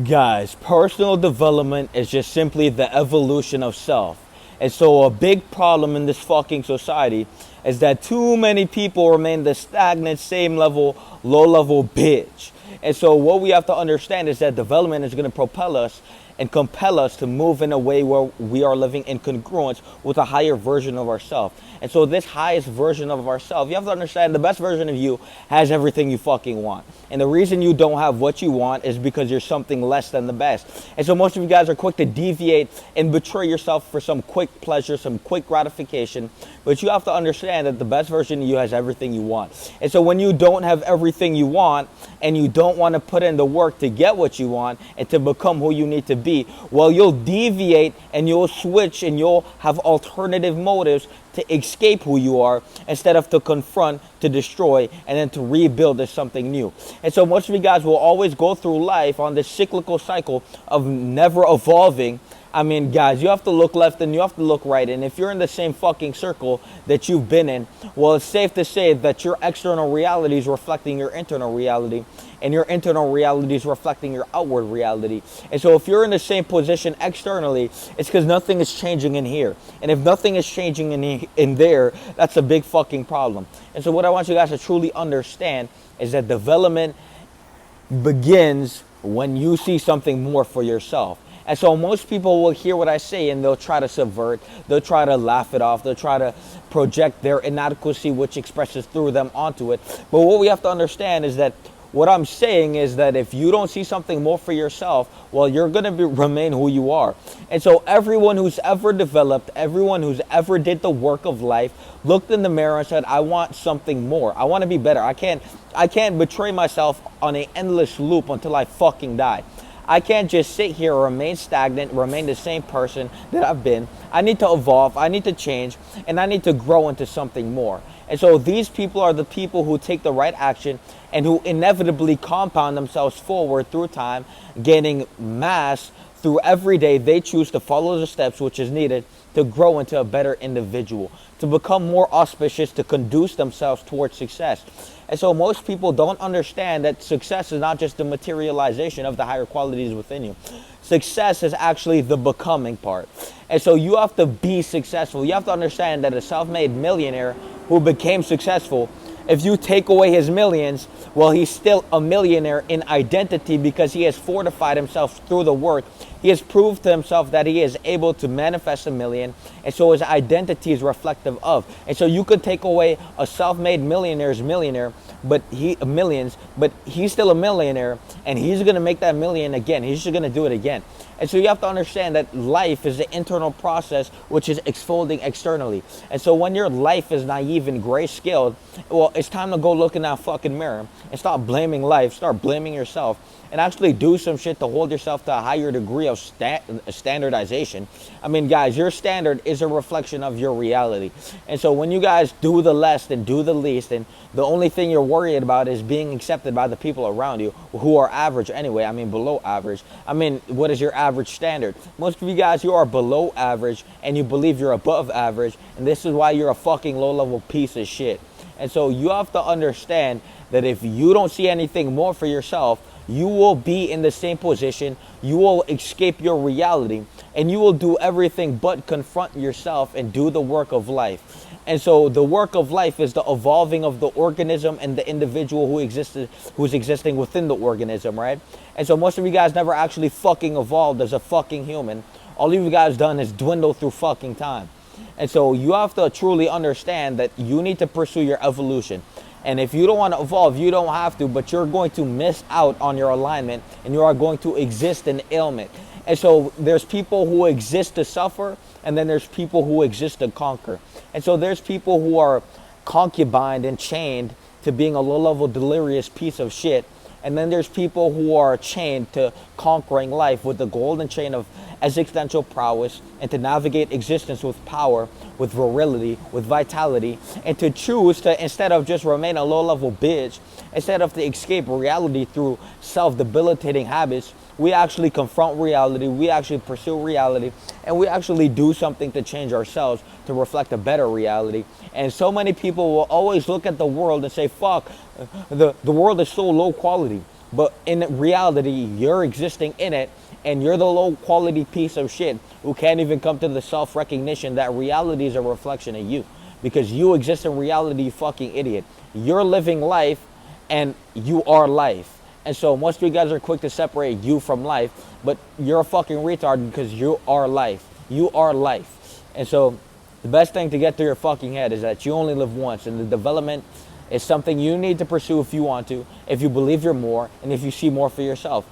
Guys, personal development is just simply the evolution of self. And so a big problem in this fucking society is that too many people remain the stagnant, same level, low level bitch. And so what we have to understand is that development is going to propel us and compel us to move in a way where we are living in congruence with a higher version of ourselves. And so this highest version of ourselves, you have to understand the best version of you has everything you fucking want. And the reason you don't have what you want is because you're something less than the best. And so most of you guys are quick to deviate and betray yourself for some quick pleasure, some quick gratification. But you have to understand that the best version of you has everything you want. And so when you don't have everything you want and you don't want to put in the work to get what you want and to become who you need to be, well, you'll deviate and you'll switch and you'll have alternative motives to escape who you are instead of to confront, to destroy, and then to rebuild as something new. And so most of you guys will always go through life on this cyclical cycle of never evolving. I mean, guys, you have to look left and you have to look right. And if you're in the same fucking circle that you've been in, well, it's safe to say that your external reality is reflecting your internal reality. And your internal reality is reflecting your outward reality. And so if you're in the same position externally, it's because nothing is changing in here. And if nothing is changing in there, that's a big fucking problem. And so what I want you guys to truly understand is that development begins when you see something more for yourself. And so most people will hear what I say and they'll try to subvert, they'll try to laugh it off, they'll try to project their inadequacy which expresses through them onto it. But what we have to understand is that what I'm saying is that if you don't see something more for yourself, well, you're going to remain who you are. And so everyone who's ever developed, everyone who's ever did the work of life, looked in the mirror and said, I want something more. I want to be better. I can't betray myself on an endless loop until I fucking die. I can't just sit here, remain stagnant, remain the same person that I've been. I need to evolve, I need to change, and I need to grow into something more. And so these people are the people who take the right action and who inevitably compound themselves forward through time, gaining mass through every day they choose to follow the steps which is needed to grow into a better individual, to become more auspicious, to conduce themselves towards success. And so most people don't understand that success is not just the materialization of the higher qualities within you. Success is actually the becoming part. And so you have to be successful. You have to understand that a self-made millionaire who became successful, if you take away his millions, well, he's still a millionaire in identity because he has fortified himself through the work. He has proved to himself that he is able to manifest a million, and so his identity is reflective of. And so you could take away a self-made millionaire's millionaire, but millions, but he's still a millionaire, and he's going to make that million again. He's just going to do it again. And so you have to understand that life is the internal process which is exfolding externally. And so when your life is naive and gray-scaled, well, it's time to go look in that fucking mirror and stop blaming life, start blaming yourself, and actually do some shit to hold yourself to a higher degree of standardization. I mean, guys, your standard is a reflection of your reality. And so when you guys do the less and do the least, and the only thing you're worried about is being accepted by the people around you who are average anyway, I mean below average. I mean, what is your average standard? Most of you guys, you are below average and you believe you're above average, and this is why you're a fucking low-level piece of shit. And so you have to understand that if you don't see anything more for yourself, you will be in the same position, you will escape your reality, and you will do everything but confront yourself and do the work of life. And so the work of life is the evolving of the organism and the individual who's existing within the organism, right? And so most of you guys never actually fucking evolved as a fucking human. All you guys done is dwindle through fucking time. And so you have to truly understand that you need to pursue your evolution. And if you don't want to evolve, you don't have to, but you're going to miss out on your alignment and you are going to exist in ailment. And so there's people who exist to suffer, and then there's people who exist to conquer. And so there's people who are concubined and chained to being a low-level delirious piece of shit. And then there's people who are chained to conquering life with the golden chain of existential prowess, and to navigate existence with power, with virility, with vitality, and to choose to, instead of just remain a low-level bitch, instead of to escape reality through self-debilitating habits, we actually confront reality, we actually pursue reality, and we actually do something to change ourselves to reflect a better reality. And so many people will always look at the world and say, fuck, the world is so low quality. But in reality, you're existing in it, and you're the low quality piece of shit who can't even come to the self-recognition that reality is a reflection of you. Because you exist in reality, you fucking idiot. You're living life, and you are life. And so most of you guys are quick to separate you from life, but you're a fucking retard because you are life. You are life. And so the best thing to get through your fucking head is that you only live once, and the development is something you need to pursue if you want to, if you believe you're more, and if you see more for yourself.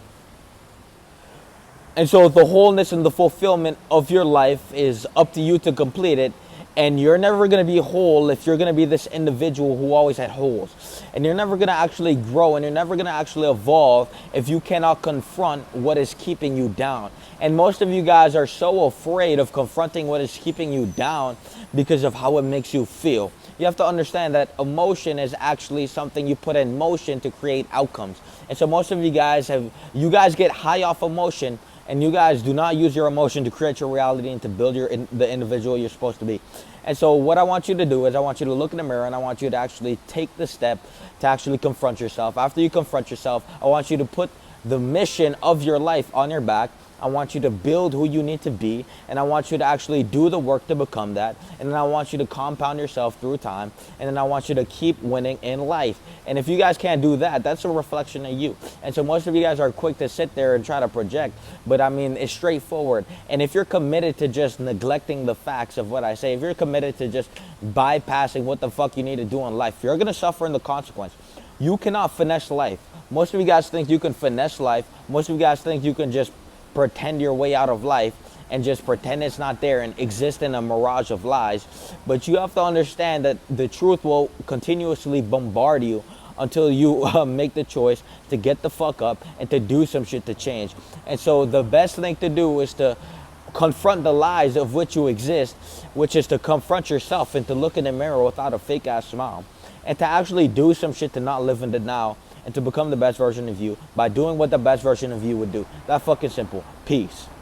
And so the wholeness and the fulfillment of your life is up to you to complete it. And you're never going to be whole if you're going to be this individual who always had holes. And you're never going to actually grow, and you're never going to actually evolve if you cannot confront what is keeping you down. And most of you guys are so afraid of confronting what is keeping you down because of how it makes you feel. You have to understand that emotion is actually something you put in motion to create outcomes. And so most of you guys get high off emotion, and you guys do not use your emotion to create your reality and to build the individual you're supposed to be. And so what I want you to do is I want you to look in the mirror, and I want you to actually take the step to actually confront yourself. After you confront yourself, I want you to put the mission of your life on your back. I want you to build who you need to be, and I want you to actually do the work to become that. And then I want you to compound yourself through time, and then I want you to keep winning in life. And if you guys can't do that, that's a reflection of you. And so most of you guys are quick to sit there and try to project, but I mean, it's straightforward. And if you're committed to just neglecting the facts of what I say, if you're committed to just bypassing what the fuck you need to do in life, you're going to suffer in the consequence. You cannot finesse life. Most of you guys think you can finesse life. Most of you guys think you can just pretend your way out of life and just pretend it's not there and exist in a mirage of lies. But you have to understand that the truth will continuously bombard you until you make the choice to get the fuck up and to do some shit to change. And so the best thing to do is to confront the lies of which you exist, which is to confront yourself and to look in the mirror without a fake ass smile, and to actually do some shit to not live in the now, and to become the best version of you by doing what the best version of you would do. That fucking simple. Peace.